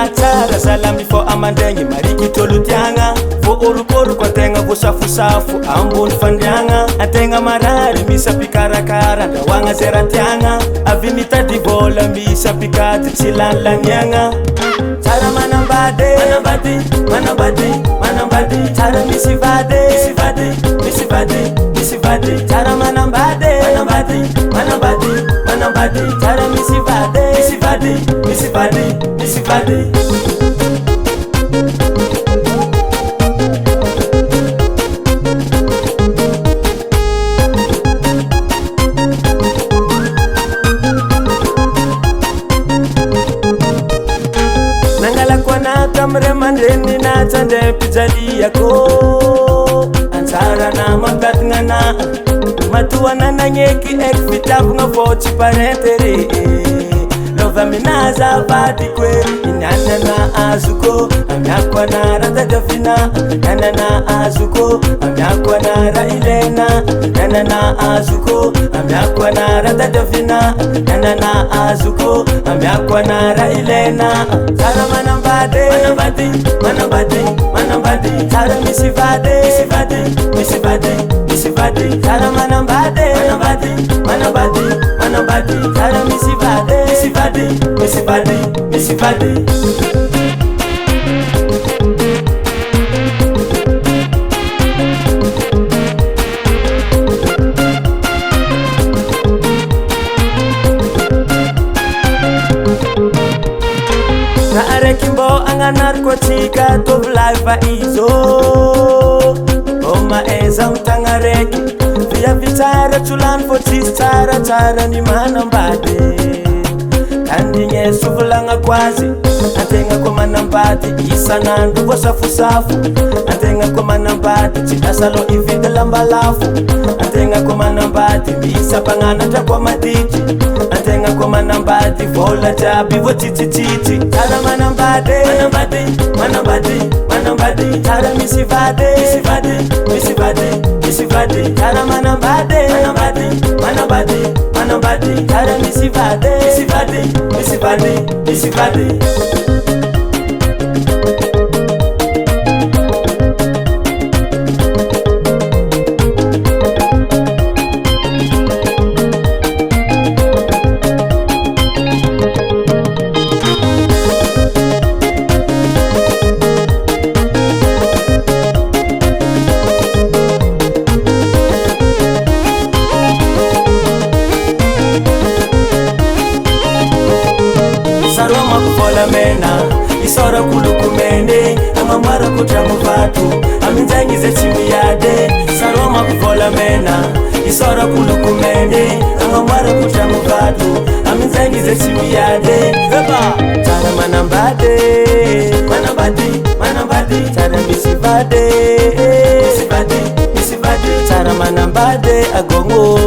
tsara salamy fo amandegny mariky tolutiagna vo orokoroko ategna vo safosafo ambony fandriagna ategna marary misy apikarakara andrahoagna zay raha tiagna avy mitady vola misy apikady tsy lanilaniagna tsara manambady manambady manambady manambady tsara misy vady misy vady misy vady misy vady tsara manambady manambady manambady manambady tsara misy vady misy vady misy vady misy vady Mandreni na tsande pizaliako ansara na makatingana matuana na nyeki ek fitavunga voci parentere lova minaza vadi kwe inana na azuko amyakwa na ratadafina nana na azuko amyakwa na railena nana na azuko amyakwa na ratadafina nana na azuko amyakwa na railena sara manambade manambade manambade manambade sara misivade misivade misivade misivade sara manambade manambade manambade manambade sara misivade misivade misivade misivade Kimbo anganar kwa tika tovlai va izo Oma eza mtangareki Via vitara chulan fotis tara tara ni manambade Kandinye suvulanga kwazi Atenga kwa manambade Isa nandu kwa safu safu Atenga kwa manambade Chikasalo ivide lambalafu Atenga kwa manambade Bisa pangana kwa matiti Atenga kwa manambade Vola jabi vo titi titi Tara manambade Manambade Manambade Manambade Tara misivade Misivade Misivade Misivade Tara manambade Manambade Manambade Manambade Tara misivade Misivade Misivade Misivade Saroma kufola mena, isora kulukumene Amamara kutramu vatu, aminzangize chimiyade Saroma kufola mena, isora kulukumene Amamara kutramu vatu, aminzangize chimiyade Tara manambade, manambade, manambade Tara misivade, misivade, misivade Tara manambade agongo